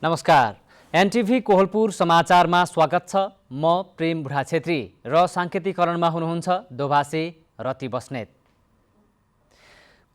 नमस्कार। एनटिभी कोहलपुर समाचारमा स्वागत छ। म प्रेम बुढा छेत्री र साङ्केतिकरणमा हुनुहुन्छ दोभाषे रति बस्नेत।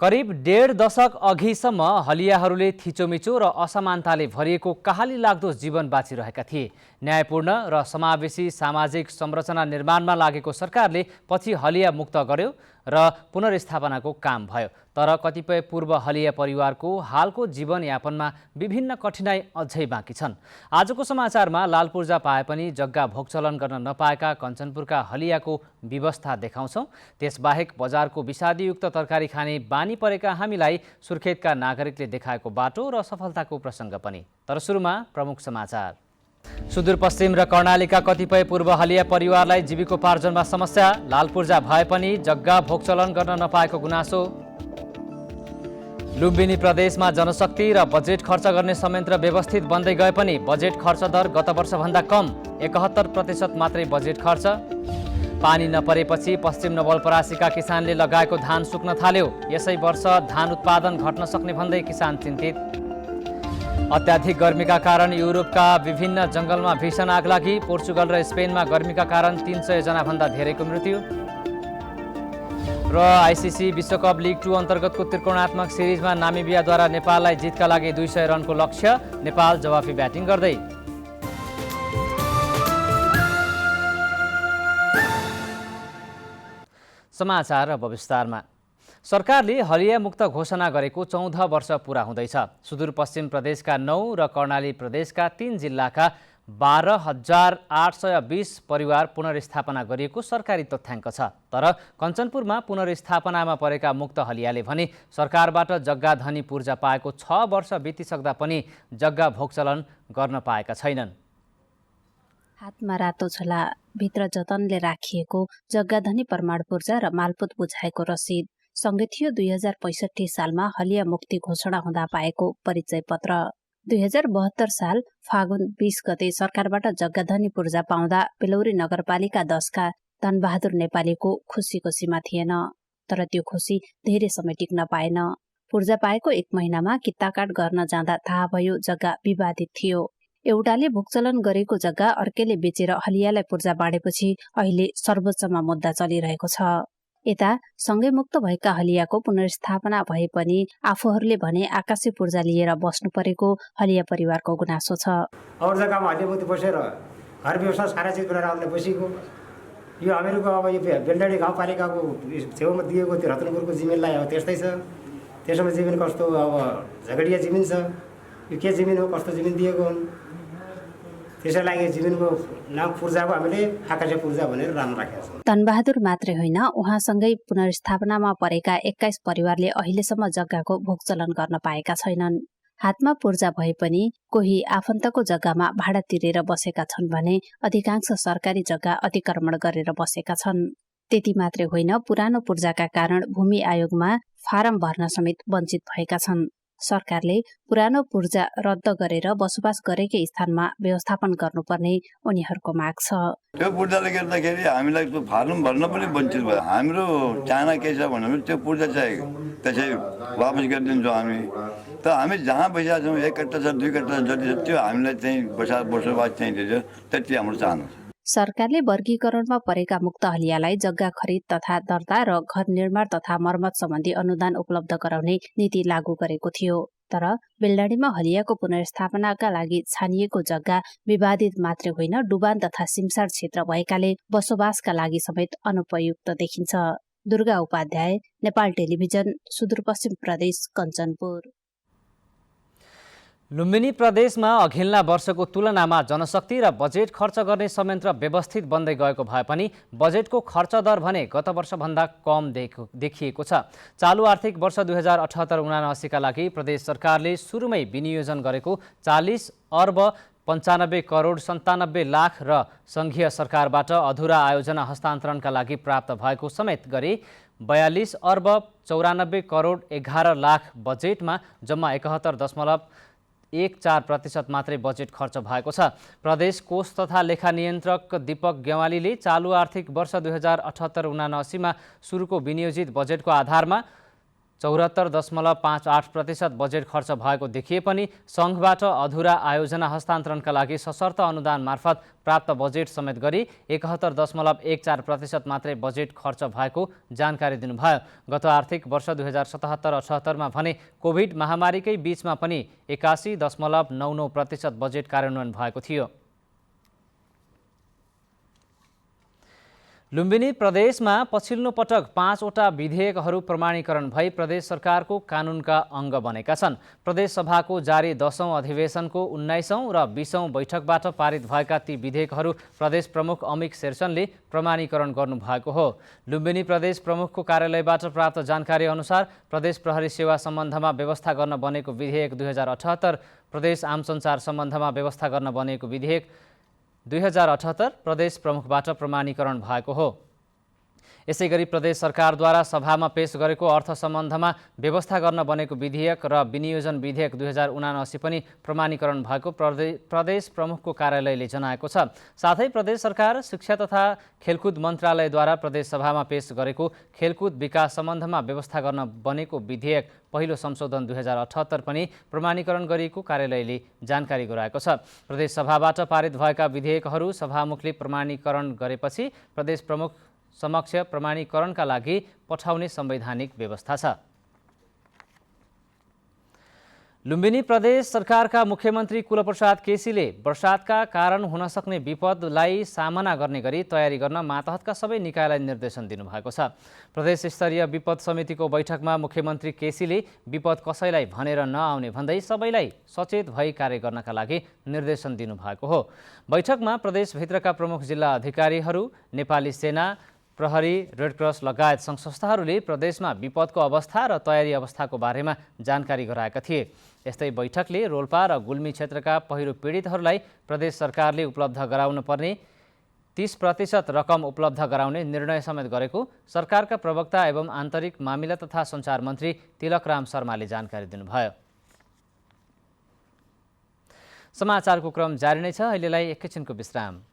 करिब 1.5 दशक अघिसम्म हलियाहरूले थिचोमिचो र असमानताले भरिएको कहाली लाग्दो जीवन बाँचिरहेका थिए। न्यायपूर्ण र समावेशी सामाजिक संरचना निर्माणमा लागेको सरकारले पछि हलिया मुक्त गर्यो र पुनर्स्थापनाको काम भयो। तर कतिपय पूर्व हलिया परिवारको हालको जीवनयापनमा विभिन्न कठिनाई अझै बाँकी छन्। आजको समाचारमा लालपूर्जा पाए पनि जग्गा भोगचलन गर्न नपाएका कञ्चनपुरका हलियाको व्यवस्था देखाउँछौँ। त्यसबाहेक बजारको विषादीयुक्त तरकारी खाने बानी परेका हामीलाई सुर्खेतका नागरिकले देखाएको बाटो र सफलताको प्रसङ्ग पनि। तर सुरुमा प्रमुख समाचार। सुदूरपश्चिम र कर्णालीका कतिपय पूर्व हलिया परिवारलाई जीविकोपार्जनमा समस्या। लालपूर्जा भए पनि जग्गा भोगचलन गर्न नपाएको गुनासो। लुम्बिनी प्रदेशमा जनशक्ति र बजेट खर्च गर्ने संयन्त्र व्यवस्थित बन्दै गए पनि बजेट खर्च दर गत वर्षभन्दा कम, 71% मात्रै बजेट खर्च। पानी नपरेपछि पश्चिम नवलपरासीका किसानले लगाएको धान सुक्न थाल्यो। यसै वर्ष धान उत्पादन घट्न सक्ने भन्दै किसान चिन्तित। अत्याधिक गर्मीका कारण युरोपका विभिन्न जङ्गलमा भीषण आगलागी। पोर्चुगल र स्पेनमा गर्मीका कारण 300 जनाभन्दा धेरैको मृत्यु। र आइसिसी विश्वकप लिग 2 अन्तर्गतको त्रिकोणात्मक सिरिजमा नामिबियाद्वारा नेपाललाई जितका लागि 200 रनको लक्ष्य। नेपाल जवाफी ब्याटिङ गर्दै। समाचार अब विस्तारमा। सरकारले हलिया मुक्त घोषणा गरेको 14 वर्ष पुरा हुँदैछ। सुदूरपश्चिम प्रदेशका 9 र कर्णाली प्रदेशका 3 जिल्लाका 12,820 परिवार पुनर्स्थापना गरिएको सरकारी तथ्याङ्क छ। तर कञ्चनपुरमा पुनर्स्थापनामा परेका मुक्त हलियाले भने सरकारबाट जग्गा धनी पूर्जा पाएको 6 वर्ष बितिसक्दा पनि जग्गा भोगचलन गर्न पाएका छैनन्। हातमा रातो झोला भित्र जतनले राखिएको जग्गाधनी प्रमाण पूर्जा र मालपोत बुझाएको रसिद सँगै थियो 2065 सालमा हलिया मुक्ति घोषणा हुँदा पाएको परिचय पत्र। 2072 साल फागुन 20 गते सरकारबाट जग्गाधनी पूर्जा पाउँदा बेलौरी नगरपालिका 10 का धनबहादुर नेपालीको खुसीको सीमा थिएन। तर त्यो खुसी धेरै समय टिक्न पाएन। पूर्जा पाएको 1 महिनामा कित्ताकाट गर्न जाँदा थाहा भयो जग्गा विवादित थियो। एउटाले भोगचलन गरेको जग्गा अर्कैले बेचेर हलियालाई पूर्जा बाँडेपछि अहिले सर्वोच्चमा मुद्दा चलिरहेको छ। यता सँगै मुक्त भएका हलियाको पुनर्स्थापना भए पनि आफूहरूले भने आकाशे पूर्जा लिएर बस्नु परेको हलिया परिवारको गुनासो छ। अरू जग्गामा हलिया मुक्ति बसेर घर व्यवस्था सारा चिज बनाएर आउन बसेको यो हामीहरूको अब यो बेलडाडी गाउँपालिकाको छेउमा दिएको त्यो रतनपुरको जमिनलाई अब त्यस्तै छ। त्यसमा जमिन कस्तो अब झगडिया जमिन छ। यो के जमिन हो, कस्तो जमिन दिएको हुन्, त्यसै लागि जमिनको नाम पूर्जाको हामीले आकाशे पूर्जा भनेर नाम राखेका छौँ। धनबहादुर मात्रै होइन, उहाँसँगै पुनर्स्थापनामा परेका 21 परिवारले अहिलेसम्म जग्गाको भोगचलन गर्न पाएका छैनन्। हातमा पूर्जा भए पनि कोही आफन्तको जग्गामा भाडा तिरेर बसेका छन् भने अधिकांश सरकारी जग्गा अतिक्रमण गरेर बसेका छन्। त्यति मात्रै होइन, पुरानो पूर्जाका कारण भूमि आयोगमा फारम भर्न समेत वञ्चित भएका छन्। सरकारले पुरानो पूर्जा रद्द गरेर बसोबास गरेकै स्थानमा व्यवस्थापन गर्नुपर्ने उनीहरूको माग छ। त्यो पूर्जाले गर्दाखेरि हामीलाई त्यो फारम भर्न पनि वञ्चित भयो। हाम्रो चाहना के छ भने त्यो पूर्जा चाहिँ त्यसै वापस गरिदिन्छौँ हामी। त हामी जहाँ बसिरहेका छौँ 1 कट्टा छ 2 कट्टा जति छ त्यो हामीलाई चाहिँ बसोबास चाहिँ दिन्छ, त्यति हाम्रो चाहना छ। सरकारले वर्गीकरणमा परेका मुक्त हलियालाई जग्गा खरिद तथा दर्ता र घर निर्माण तथा मर्मत सम्बन्धी अनुदान उपलब्ध गराउने नीति लागू गरेको थियो। तर बेलडाडीमा हलियाको पुनर्स्थापनाका लागि छानिएको जग्गा विवादित मात्रै होइन, डुबान तथा सिमसार क्षेत्र भएकाले बसोबासका लागि समेत अनुपयुक्त देखिन्छ। दुर्गा उपाध्याय, नेपाल टेलिभिजन, सुदूरपश्चिम प्रदेश, कञ्चनपुर। लुम्बिनी प्रदेशमा अघिल्ला वर्षको तुलनामा जनशक्ति र बजेट खर्च गर्ने संयन्त्र व्यवस्थित बन्दै गएको भए पनि बजेटको खर्च दर भने गत वर्षभन्दा कम देखिएको छ। चालु आर्थिक वर्ष 2078-79 का लागि प्रदेश सरकारले सुरुमै विनियोजन गरेको 40 अर्ब 95 करोड 97 लाख र संघीय सरकारबाट अधुरा आयोजना हस्तान्तरणका लागि प्राप्त भएको समेत गरी 42 अर्ब 94 करोड 11 लाख बजेटमा जम्मा 71.14% मात्रै बजेट खर्च भएको छ। प्रदेश कोष तथा लेखा नियन्त्रक दीपक गेवालीले चालु आर्थिक वर्ष 2078-79 मा सुरुको विनियोजित बजेटको आधारमा 74.58% बजेट खर्च भएको देखिए पनि सङ्घबाट अधुरा आयोजना हस्तान्तरणका लागि सशर्त अनुदान मार्फत प्राप्त बजेट समेत गरी 71.14% मात्रै बजेट खर्च भएको जानकारी दिनुभयो। गत आर्थिक वर्ष 2077-78 भने कोभिड महामारीकै बीचमा पनि 81.99% बजेट कार्यान्वयन भएको थियो। लुम्बिनी प्रदेशमा पछिल्लो पटक 5वटा विधेयकहरू प्रमाणीकरण भई प्रदेश सरकारको कानुनका अङ्ग बनेका छन्। प्रदेश सभाको जारी 10औं अधिवेशनको 19औं र 20औं बैठकबाट पारित भएका ती विधेयकहरू प्रदेश प्रमुख अमिक शेरचनले प्रमाणीकरण गर्नुभएको हो। लुम्बिनी प्रदेश प्रमुखको कार्यालयबाट प्राप्त जानकारी अनुसार प्रदेश प्रहरी सेवा सम्बन्धमा व्यवस्था गर्न बनेको विधेयक 2078, प्रदेश आम सञ्चार सम्बन्धमा व्यवस्था गर्न बनेको विधेयक 2078 प्रदेश प्रमुखबाट प्रमाणीकरण भएको हो। यसैगरी प्रदेश सरकारद्वारा सभामा पेश गरेको अर्थ सम्बन्धमा व्यवस्था गर्न बनेको विधेयक र विनियोजन विधेयक 2079 पनि प्रमाणीकरण भएको प्रदेश प्रमुखको कार्यालयले जनाएको छ। साथै प्रदेश सरकार शिक्षा तथा खेलकुद मन्त्रालयद्वारा प्रदेश सभामा पेश गरेको खेलकुद विकास सम्बन्धमा व्यवस्था गर्न बनेको विधेयक पहिलो संशोधन 2078 पनि प्रमाणीकरण गरिएको कार्यालयले जानकारी गराएको छ। प्रदेश सभाबाट पारित भएका विधेयकहरू सभामुखले प्रमाणीकरण गरेपछि प्रदेश प्रमुख समक्ष प्रमाणीकरणका लागि पठाउने संवैधानिक व्यवस्था छ। लुम्बिनी प्रदेश सरकारका मुख्यमन्त्री कुलप्रसाद केसीले वर्षातका कारण हुन सक्ने विपदलाई सामना गर्ने गरी तयारी गर्न मातहतका सबै निकायलाई निर्देशन दिनुभएको छ। प्रदेश स्तरीय विपद समितिको बैठकमा मुख्यमन्त्री केसीले विपद कसैलाई भनेर नआउने भन्दै सबैलाई सचेत भई कार्य गर्नका लागि निर्देशन दिनुभएको हो। बैठकमा प्रदेशभित्रका प्रमुख जिल्ला अधिकारीहरू, नेपाली सेना, प्रहरी, रेडक्रस लगायत सङ्घ संस्थाहरूले प्रदेशमा विपदको अवस्था र तयारी अवस्थाको बारेमा जानकारी गराएका थिए। यस्तै बैठकले रोल्पा र गुल्मी क्षेत्रका पहिरो पीडितहरूलाई प्रदेश सरकारले उपलब्ध गराउन पर्ने 30% रकम उपलब्ध गराउने निर्णय समेत गरेको सरकारका प्रवक्ता एवं आन्तरिक मामिला तथा सञ्चार मन्त्री तिलकराम शर्माले जानकारी दिनुभयो। समाचारको क्रम जारी नै छ। अहिलेलाई एकैछिनको विश्राम।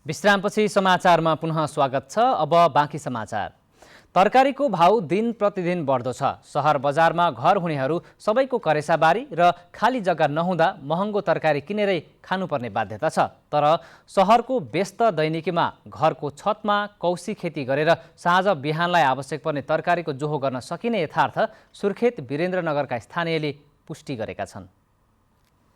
विश्रामपछि समाचारमा पुनः स्वागत छ। अब बाँकी समाचार। तरकारीको भाउ दिन प्रतिदिन बढ्दो छ। सहर बजारमा घर हुनेहरू सबैको करेसाबारी र खाली जग्गा नहुँदा महँगो तरकारी किनेरै खानुपर्ने बाध्यता छ। तर सहरको व्यस्त दैनिकीमा घरको छतमा कौसी खेती गरेर साँझ बिहानलाई आवश्यक पर्ने तरकारीको जोहो गर्न सकिने यथार्थ सुर्खेत वीरेन्द्रनगरका स्थानीयले पुष्टि गरेका छन्।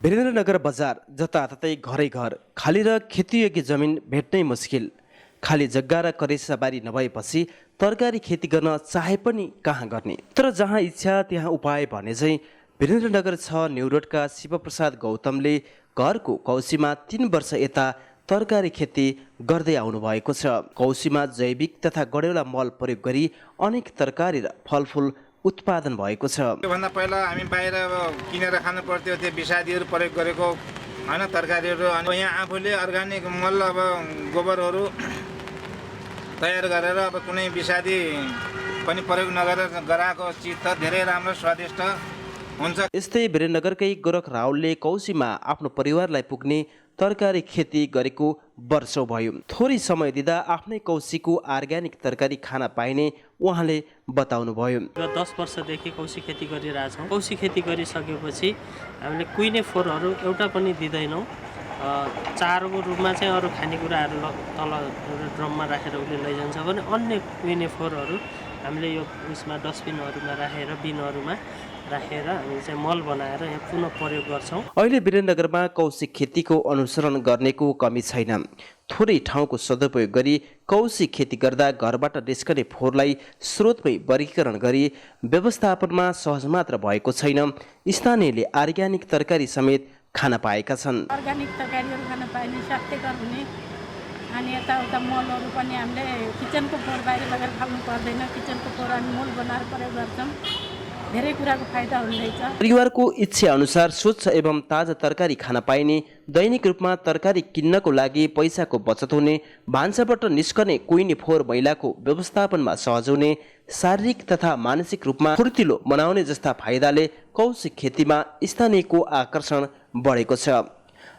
वीरेन्द्रनगर बजार जताततै घरै घर, खाली र खेतीयोग्य जमिन भेट्नै मुस्किल। खाली जग्गा र करेसाबारी नभएपछि तरकारी खेती गर्न चाहे पनि कहाँ गर्ने। तर जहाँ इच्छा त्यहाँ उपाय भने चाहिँ वीरेन्द्रनगर 6 न्यू रोडका शिवप्रसाद गौतमले घरको कौसीमा 3 वर्ष यता तरकारी खेती गर्दै आउनु भएको छ। कौसीमा जैविक तथा गडेउला मल प्रयोग गरी अनेक तरकारी र फलफुल उत्पादन भएको छ। त्योभन्दा पहिला हामी बाहिर किनेर खानु पर्थ्यो, त्यो विषादीहरू प्रयोग गरेको होइन तरकारीहरू। अनि यहाँ आफूले अर्ग्यानिक मल अब गोबरहरू तयार गरेर अब कुनै विषादी पनि प्रयोग नगरेर गराएको चिज त धेरै राम्रो स्वादिष्ट हुन्छ। यस्तै वीरेन्द्रनगरकै गोरख रावलले कौशीमा आफ्नो परिवारलाई पुग्ने तरकारी खेती गरेको वर्षौँ भयो। थोरै समय दिँदा आफ्नै कौशीको अर्ग्यानिक तरकारी खान पाइने उहाँले बताउनुभयो। 10 वर्षदेखि कौशी खेती गरिरहेछौँ। कौशी खेती गरिसकेपछि हामीले कुइने फोहोरहरू एउटा पनि दिँदैनौँ। चारोको रूपमा चाहिँ अरू खानेकुराहरू तल ड्रममा राखेर उसले लैजान्छ भने अन्य कुइने फोहोरहरू हामीले यो उसमा डस्टबिनहरूमा राखेर बिनहरूमा राखेर हामी चाहिँ मल बनाएर यहाँ पुनः प्रयोग गर्छौँ। अहिले वीरेन्द्रनगरमा कौशी खेतीको अनुसरण गर्नेको कमी छैन। थोरै ठाउँको सदुपयोग गरी कौशी खेती गर्दा घरबाट निस्कने फोहोरलाई स्रोतमै वर्गीकरण गरी व्यवस्थापनमा सहज मात्र भएको छैन, स्थानीयले अर्ग्यानिक तरकारी समेत खान पाएका छन्। अर्ग्यानिक तरकारीहरू खान पाइने, स्वास्थ्यकर हुने, अनि यताउता मलहरू पनि हामीले किचनको फोहोर बाहिर लगेर फाल्नु पर्दैन। किचनको फोहोर हामी मल बनाएर प्रयोग गर्छौँ। धेरै कुराको फाइदा हुँदैछ। परिवारको इच्छा अनुसार स्वच्छ एवं ताजा तरकारी खान पाइने, दैनिक रूपमा तरकारी किन्नको लागि पैसाको बचत हुने, भान्साबाट निस्कने कुइने फोहोर मैलाको व्यवस्थापनमा सहज हुने, शारीरिक तथा मानसिक रूपमा फुर्तिलो बनाउने जस्ता फाइदाले कौशी खेतीमा स्थानीयको आकर्षण बढेको छ।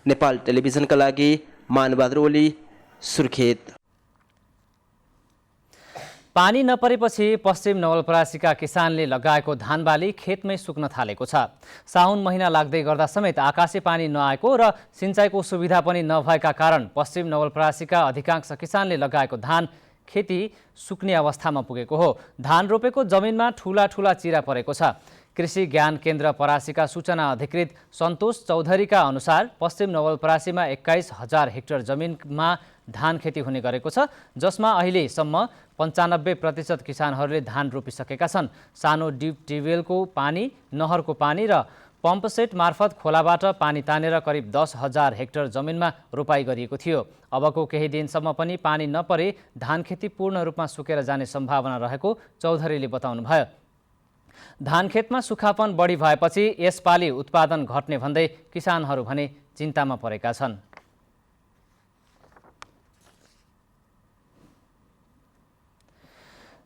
नेपाल टेलिभिजनका लागि मानबहादुर ओली, सुर्खेत। पानी नपरेपछि पश्चिम नवलपरासीका किसानले लगाएको धानबाली खेतमै सुक्न थालेको छ। साउन महिना लाग्दै गर्दा समेत आकाशे पानी नआएको र सिँचाइको सुविधा पनि नभएका कारण पश्चिम नवलपरासीका अधिकांश किसानले लगाएको धान खेती सुक्ने अवस्थामा पुगेको हो। धान रोपेको जमिनमा ठूला ठूला चिरा परेको छ। कृषि ज्ञान केन्द्र परासीका सूचना अधिकृत सन्तोष चौधरीका अनुसार पश्चिम नवलपरासीमा 21,000 हेक्टर जमिनमा धान खेती हुने गरेको छ, जसमा अहिलेसम्म 95% किसानहरूले धान रोपिसकेका छन्। सानो डिप ट्युबवेलको पानी, नहरको पानी र पम्पसेट मार्फत खोलाबाट पानी तानेर करिब 10,000 हेक्टर जमिनमा रोपाई गरिएको थियो। अबको केही दिनसम्म पनि पानी नपरे धान खेती पूर्ण रूपमा सुकेर जाने सम्भावना रहेको चौधरीले बताउनुभयो। धान खेतमा सुखापन बढी भएपछि यसपालि उत्पादन घट्ने भन्दै किसानहरू भने चिन्तामा परेका छन्।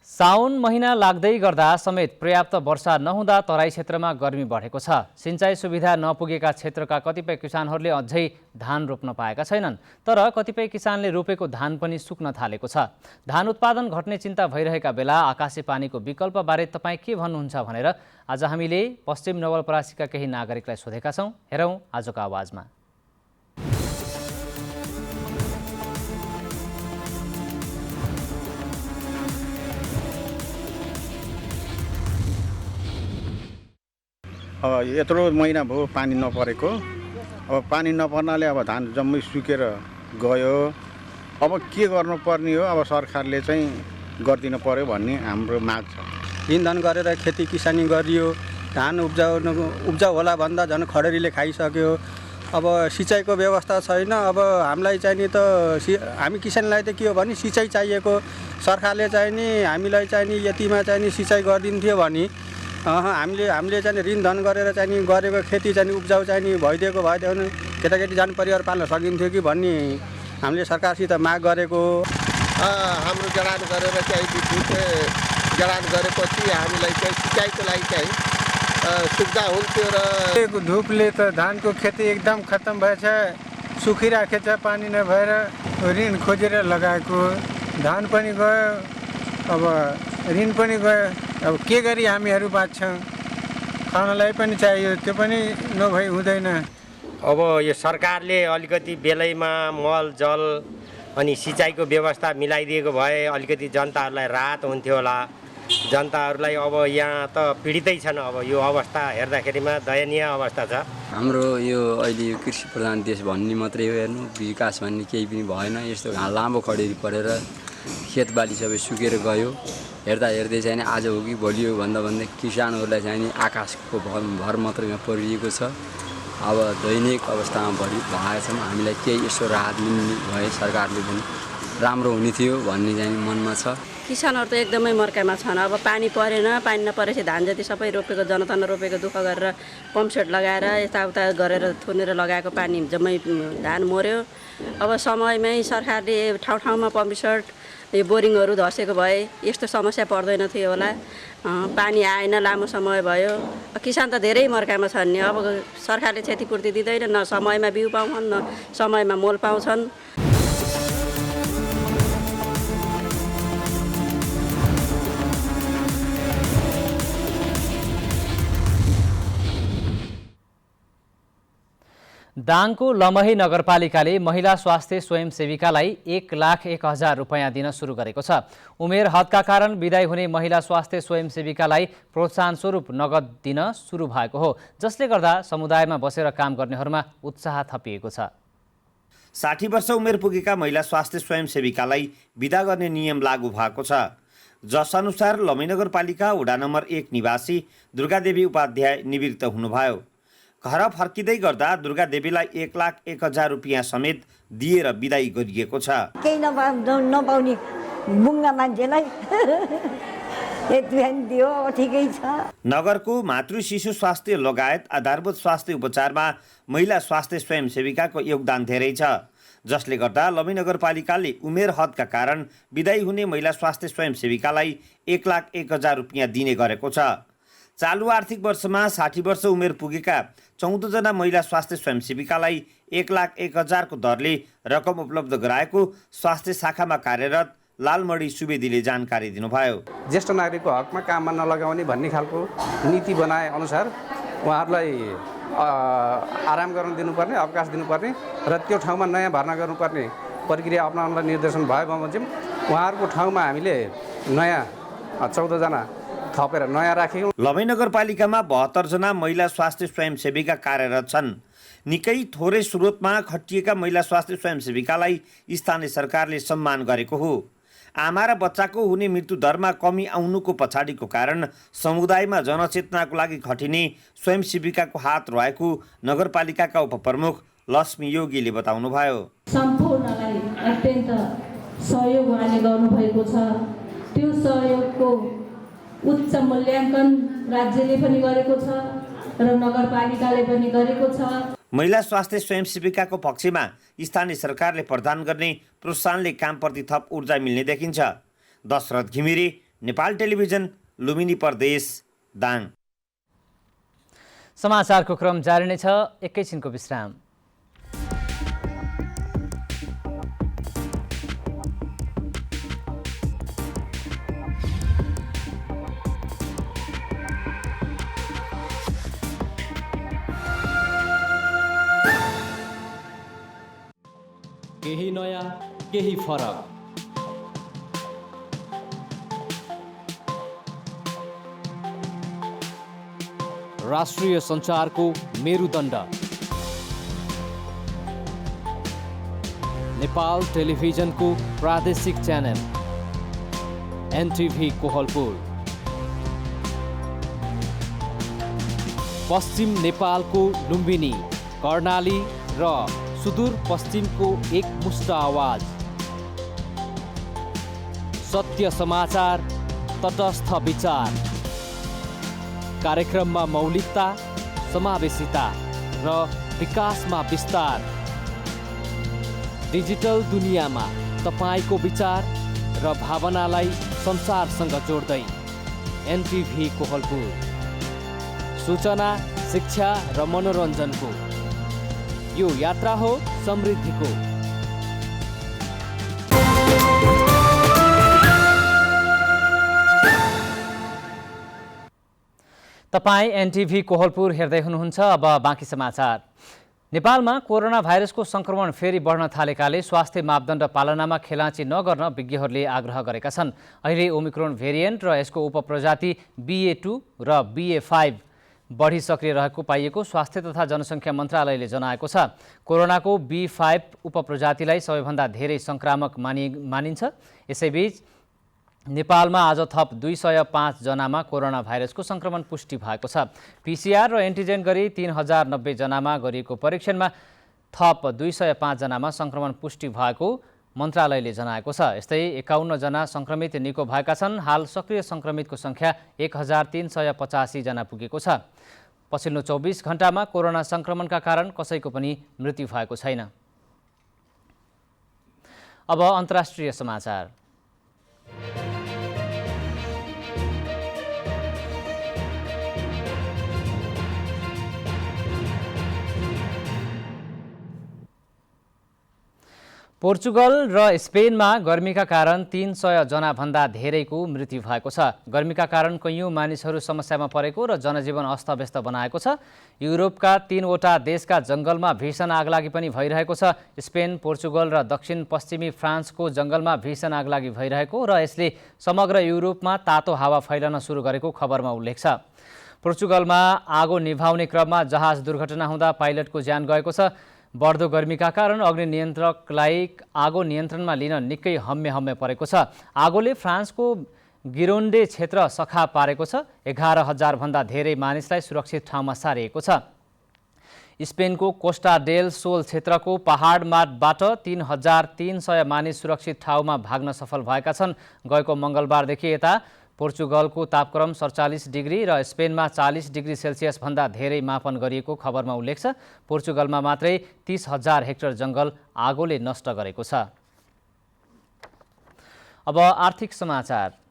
साउन महिना लाग्दै गर्दा समेत पर्याप्त वर्षा नहुँदा तराई क्षेत्रमा गर्मी बढेको छ। सिँचाइ सुविधा नपुगेका क्षेत्रका कतिपय किसानहरूले अझै धान रोप्न पाएका छैनन्, तर कतिपय किसानले रोपेको धान पनि सुक्न थालेको छ। धान उत्पादन घट्ने चिन्ता भइरहेका बेला आकाशे पानीको विकल्पबारे तपाईँ के भन्नुहुन्छ भनेर आज हामीले पश्चिम नवलपरासीका केही नागरिकलाई सोधेका छौँ। हेरौँ आजको आवाजमा। अब यत्रो महिना भयो पानी नपरेको। अब पानी नपर्नाले अब धान जम्मै सुकेर गयो। अब के गर्नुपर्ने हो, अब सरकारले चाहिँ गरिदिनु पर्यो भन्ने हाम्रो माग छ। हिँडधन गरेर खेती किसानी गरियो, धान उब्जाउ होला भन्दा झन् खडेरीले खाइसक्यो। अब सिँचाइको व्यवस्था छैन। अब हामीलाई चाहिँ नि त हामी किसानलाई त के हो भने सिँचाइ चाहिएको। सरकारले चाहिँ नि हामीलाई चाहिँ नि यतिमा चाहिँ नि सिँचाइ गरिदिन्थ्यो भने हामीले चाहिँ ऋण धन गरेर चाहिँ नि गरेको खेती चाहिँ उब्जाउ चाहिँ नि भइदिएको भइदियो भने केटाकेटी जाने परिवार पाल्न सकिन्थ्यो कि भन्ने हामीले सरकारसित माग गरेको। हाम्रो जडान गरेर चाहिँ विद्युत जडान गरेपछि हामीलाई चाहिँ सिँचाइको लागि चाहिँ सुविधा हुन्थ्यो। र धुपले त धानको खेती एकदम खत्तम भएछ, सुखिराखेको छ। पानी नभएर ऋण खोजेर लगाएको धान पनि गयो, अब ऋण पनि गयो। अब के गरी हामीहरू बाँच्छौँ? खानलाई पनि चाहियो, त्यो पनि नभई हुँदैन। अब यो सरकारले अलिकति बेलैमा मल जल अनि सिँचाइको व्यवस्था मिलाइदिएको भए अलिकति जनताहरूलाई राहत हुन्थ्यो होला। जनताहरूलाई अब यहाँ त पीडितै छन्। अब यो अवस्था हेर्दाखेरिमा दयनीय अवस्था छ। हाम्रो यो अहिले यो कृषि प्रधान देश भन्ने मात्रै हो, हेर्नु विकास भन्ने केही पनि भएन। यस्तो लामो खडेरी परेर खेतबाली सबै सुकेर गयो। हेर्दा हेर्दै चाहिँ आज हो कि भोलि हो भन्दा भन्दै किसानहरूलाई चाहिँ नि आकाशको भर मात्रै परिएको छ। अब दैनिक अवस्थामा भएका छौँ। हामीलाई केही यसो राहत मिल्ने भए सरकारले पनि राम्रो हुने थियो भन्ने चाहिँ मनमा छ। किसानहरू त एकदमै मर्कामा छन्। अब पानी परेन, पानी नपरेपछि धान जति सबै रोपेको जनतान रोपेको दुःख गरेर पम्पसेट लगाएर यताउता गरेर थुनेर लगाएको पानी जम्मै धान मर्यो। अब समयमै सरकारले ठाउँ ठाउँमा पम्पसेट यो बोरिङहरू धसेको भए यस्तो समस्या पर्दैन थियो होला। पानी आएन, लामो समय भयो। किसान त धेरै मर्कामा छन् नि। अब सरकारले क्षतिपूर्ति दिँदैन, न समयमा बिउ पाउँछन्, न समयमा मोल पाउँछन्। दाङको लमही नगरपालिकाले महिला स्वास्थ्य स्वयंसेविकालाई 1,01,000 रुपैयाँ दिन सुरु गरेको छ। उमेर हदका कारण विदाई हुने महिला स्वास्थ्य स्वयंसेविकालाई प्रोत्साहन स्वरूप नगद दिन सुरु भएको हो, जसले गर्दा समुदायमा बसेर काम गर्नेहरूमा उत्साह थपिएको छ। 60 वर्ष उमेर पुगेका महिला स्वास्थ्य स्वयंसेविकालाई बिदा गर्ने नियम लागू भएको छ। जसअनुसार लमही नगरपालिका वडा नम्बर 1 निवासी दुर्गादेवी उपाध्याय निवृत्त हुनुभयो। घर फर्किँदै गर्दा दुर्गादेवीलाई 1,01,000 रुपैयाँ समेत दिएर बिदाई गरिएको छ। केही नपाउने बुङ्गा मान्छेलाई दियो, ठिकै छ। नगरको मातृ शिशु स्वास्थ्य लगायत आधारभूत स्वास्थ्य उपचारमा महिला स्वास्थ्य स्वयंसेविकाको योगदान धेरै छ, जसले गर्दा लमही नगरपालिकाले उमेर हदका कारण बिदाई हुने महिला स्वास्थ्य स्वयंसेविकालाई 1,01,000 रुपैयाँ दिने गरेको छ। चालु आर्थिक वर्षमा 60 वर्ष उमेर पुगेका 14 जना महिला स्वास्थ्य स्वयंसेविकालाई 1,01,000 को दरले रकम उपलब्ध गराएको स्वास्थ्य शाखामा कार्यरत लालमणि सुवेदीले जानकारी दिनुभयो। ज्येष्ठ नागरिकको हकमा काममा नलगाउने भन्ने खालको नीति बनाए अनुसार उहाँहरूलाई आराम गर्न दिनुपर्ने, अवकाश दिनुपर्ने र त्यो ठाउँमा नयाँ भर्ना गर्नुपर्ने प्रक्रिया अपनाउनलाई निर्देशन भयो बमोजिम उहाँहरूको ठाउँमा हामीले नयाँ 14 जना थपेर नयाँ राख्यौँ। लमही नगरपालिकामा 72 जना महिला स्वास्थ्य स्वयंसेविका कार्यरत छन्। निकै थोरै स्रोतमा खटिएका महिला स्वास्थ्य स्वयंसेविकालाई स्थानीय सरकारले सम्मान गरेको हो। आमा र बच्चाको हुने मृत्यु दरमा कमी आउनुको पछाडिको कारण समुदायमा जनचेतनाको लागि खटिने स्वयंसेविकाको हात रहेको नगरपालिकाका उपप्रमुख लक्ष्मी योगीले बताउनुभयो। सम्पूर्णलाई अत्यन्त सहयोग उहाँले गर्नुभएको छ। त्यो सहयोगको उच्च मूल्याङ्कन राज्यले पनि गरेको छ र नगरपालिकाले पनि गरेको छ। महिला स्वास्थ्य स्वयंसेविकाको पक्षमा स्थानीय सरकारले प्रदान गर्ने प्रोत्साहनले कामप्रति थप ऊर्जा मिल्ने देखिन्छ। दशरथ घिमिरे, नेपाल टेलिभिजन, लुम्बिनी प्रदेश, दाङ। समाचारको क्रम जारी नै छ, एकैछिनको विश्राम। केही नयाँ, केही फरक। राष्ट्रिय सञ्चारको मेरुदण्ड नेपाल टेलिभिजनको प्रादेशिक च्यानल एनटिभी कोहलपुर। पश्चिम नेपालको लुम्बिनी, कर्णाली र सुदूर पश्चिमको एकमुष्ट आवाज। सत्य समाचार, तटस्थ विचार। कार्यक्रममा मौलिकता, समावेशिता र विकासमा विस्तार। डिजिटल दुनियाँमा तपाईको विचार र भावनालाई संसारसँग जोड्दै एनटिभी कोहलपुर। सूचना, शिक्षा र मनोरञ्जनको यो यात्रा हो समृद्धिको। तपाईं एनटिभी कोहलपुर हेर्दै हुनुहुन्छ। अब बाँकी समाचार। नेपालमा कोरोना भाइरसको संक्रमण फेरि बढ्न थालेकाले स्वास्थ्य मापदण्ड पालनामा खेलाँची नगर्न विज्ञहरूले आग्रह गरेका छन्। अहिले ओमिक्रोन भेरिएन्ट र यसको उपप्रजाति BA2 र BA5 बढी सक्रिय रहेको पाइएको स्वास्थ्य तथा जनसङ्ख्या मन्त्रालयले जनाएको छ। कोरोनाको B5 उपप्रजातिलाई सबैभन्दा धेरै संक्रामक मानिन्छ। यसैबीच नेपालमा आज थप 205 जनामा कोरोना भाइरसको संक्रमण पुष्टि भएको छ। PCR र एन्टिजेन गरी 3090 जनामा गरिएको परीक्षणमा थप 205 जनामा संक्रमण पुष्टि भएको मन्त्रालयले जनाएको छ। यस्तै 51 जना संक्रमित निको भएका छन्। हाल सक्रिय संक्रमितको संख्या 1385 जना पुगेको छ। पछिल्लो 24 घण्टामा कोरोना संक्रमणका कारण कसैको पनि मृत्यु भएको छैन। अब अन्तर्राष्ट्रिय समाचार। पोर्चुगल र स्पेनमा गर्मीका कारण 300 जनाभन्दा धेरैको मृत्यु भएको छ। गर्मीका कारण कैयौं मानिसहरू समस्यामा परेको र जनजीवन अस्तव्यस्त बनाएको छ। युरोपका 3वटा देशका जंगलमा भीषण आगलागी पनि भइरहेको छ। स्पेन, पोर्चुगल र दक्षिण पश्चिमी फ्रान्सको जंगलमा भीषण आगलागी भइरहेको र यसले समग्र युरोपमा तातो हावा फैलन सुरु गरेको खबरमा उल्लेख छ। पोर्चुगलमा आगो निभाउने क्रममा जहाज दुर्घटना हुँदा पाइलटको ज्यान गएको छ। बढ्दो गर्मीका कारण अग्नि नियन्त्रकलाई आगो नियन्त्रणमा लिन निकै हम्मे परेको छ। आगोले फ्रान्सको गिरोन्डे क्षेत्र सखा पारेको छ। 11,000 भन्दा धेरै मानिसलाई सुरक्षित ठाउँमा सारिएको छ। स्पेनको कोस्टा डेल सोल क्षेत्रको पहाडबाट 3,300 मानिस सुरक्षित ठाउँमा भाग्न सफल भएका छन्। गएको मंगलबारदेखि यता पोर्चुगलको तापक्रम 47 डिग्री र स्पेनमा 40 डिग्री सेल्सियस भन्दा धेरै मापन गरिएको खबरमा उल्लेख छ। पोर्चुगलमा मात्रै 30,000 हेक्टर जंगल आगोले नष्ट गरेको छ। अब आर्थिक समाचार।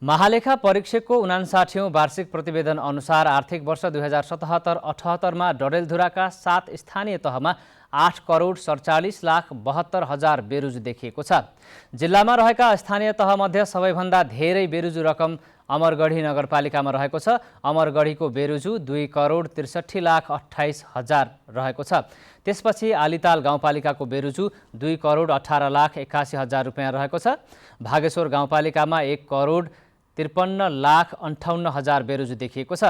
महालेखा परीक्षकको 59औं वार्षिक प्रतिवेदन अनुसार आर्थिक वर्ष 2077-78 मा डडेलधुराका 7 स्थानीय तहमा 8,47,72,000 बेरुजु देखिएको छ। जिल्लामा रहेका स्थानीय तहमध्ये सबैभन्दा धेरै बेरुजु रकम अमरगढी नगरपालिकामा रहेको छ। अमरगढीको बेरुजु 2,63,28,000 रहेको छ। त्यसपछि आलिताल गाउँपालिकाको बेरुजु 2,18,81,000 रुपैयाँ रहेको छ। भागेश्वर गाउँपालिकामा 1,53,58,000 बेरुजु देखिएको छ।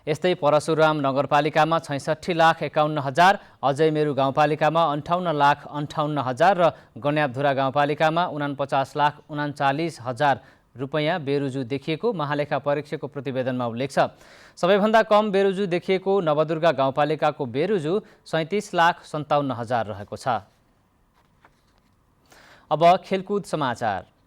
यस्तै परशुराम नगरपालिकामा 66,51,000, अजयमेरु गाउँपालिकामा 58,58,000 र गन्याबधुरा गाउँपालिकामा 49,39,000 रुपैयाँ बेरुजु देखिएको महालेखा परीक्षकको प्रतिवेदनमा उल्लेख छ। सबैभन्दा कम बेरुजु देखिएको नवदुर्गा गाउँपालिकाको बेरुजु 37,57,000 रहेको छ। अब खेलकुद समाचार।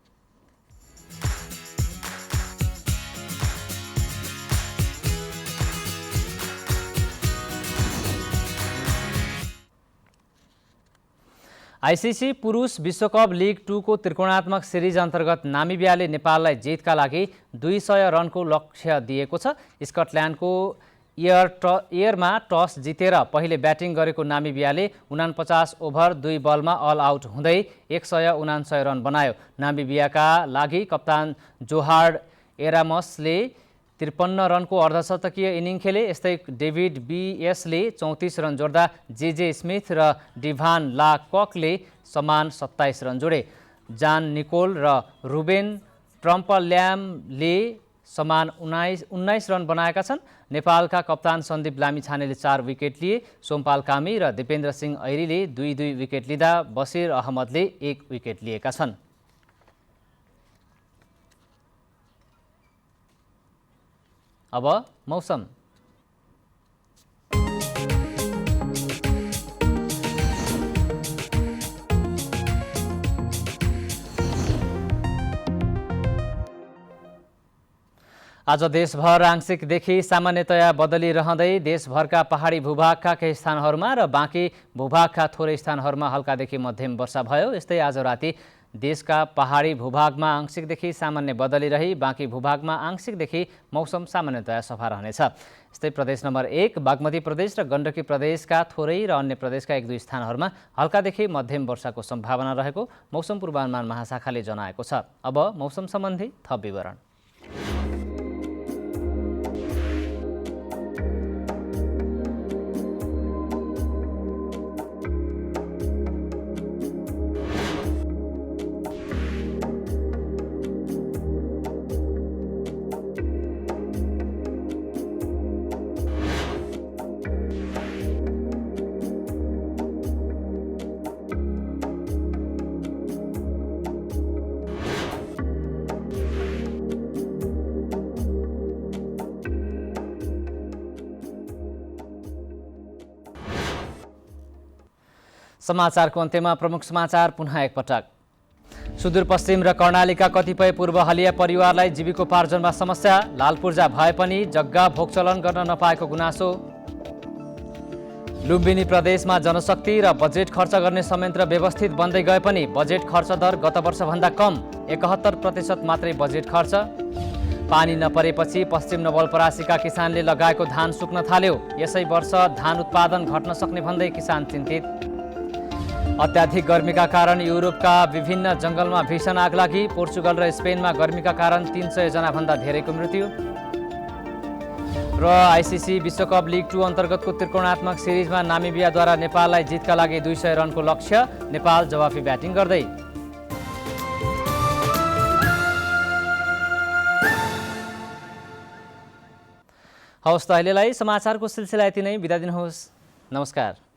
आईसीसी पुरुष विश्वकप लिग 2 को त्रिकोणात्मक सिरिज अन्तर्गत नामिबियाले नेपाललाई जितका लागि 200 रनको लक्ष्य दिएको छ। स्कटल्यान्डको एयरमा टस जितेर पहिले ब्याटिङ गरेको नामिबियाले 49 ओभर 2 बलमा अल आउट हुँदै 179 रन बनायो। नामिबियाका लागि कप्तान जोहार्ड एरामसले 53 रनको अर्धशतकीय इनिङ खेले। यस्तै डेभिड बीएसले 34 रन जोड्दा जेजे स्मिथ र डिभान ला ककले समान 27 रन जोडे। जान निकोल र रुबेन ट्रम्पल्यामले समान 19 रन बनाएका छन्। नेपालका कप्तान सन्दीप लामिछानेले 4 विकेट लिए। सोमपाल कामी र दिपेन्द्र सिंह ऐरीले 2-2 विकेट लिँदा बसिर अहमदले 1 विकेट लिएका छन्। अब मौसम। आज देशभर आंशिकदेखि सामान्यतया बदली रहँदै देशभरका पहाडी भूभागका केही स्थानहरूमा र बाँकी भूभागका थोरै स्थानहरूमा हल्कादेखि मध्यम वर्षा भयो। यस्तै आज राति देशका पहाडी भूभागमा आंशिकदेखि सामान्य बदली रही बाँकी भूभागमा आंशिकदेखि मौसम सामान्यतया सफा रहनेछ। यस्तै प्रदेश नम्बर 1 बागमती प्रदेश र गण्डकी प्रदेशका थोरै र अन्य प्रदेशका 1-2 स्थानहरूमा हल्कादेखि मध्यम वर्षाको सम्भावना रहेको मौसम पूर्वानुमान महाशाखाले जनाएको छ। अब मौसम सम्बन्धी थप विवरण। समाचारको अन्त्यमा प्रमुख समाचार पुनः एकपटक। सुदूरपश्चिम र कर्णालीका कतिपय पूर्व हलिया परिवारलाई जीविकोपार्जनमा समस्या। लालपूर्जा भए पनि जग्गा भोगचलन गर्न नपाएको गुनासो। लुम्बिनी प्रदेशमा जनशक्ति र बजेट खर्च गर्ने संयन्त्र व्यवस्थित बन्दै गए पनि बजेट खर्च दर गत वर्षभन्दा कम 71% मात्रै बजेट खर्च। पानी नपरेपछि पश्चिम नवलपरासीका किसानले लगाएको धान सुक्न थाल्यो। यसै वर्ष धान उत्पादन घट्न सक्ने भन्दै किसान चिन्तित। अत्याधिक गर्मीका कारण युरोपका विभिन्न जङ्गलमा भीषण आगलागी। पोर्चुगल र स्पेनमा गर्मीका कारण 300 जनाभन्दा धेरैको मृत्यु। र आइसिसी विश्वकप लिग 2 अन्तर्गतको त्रिकोणात्मक सिरिजमा नामिबियाद्वारा नेपाललाई जितका लागि 200 रनको लक्ष्य। नेपाल जवाफी ब्याटिङ गर्दै। हवस् त अहिलेलाई समाचारको सिलसिला यति नै। बिदा दिनुहोस्। नमस्कार।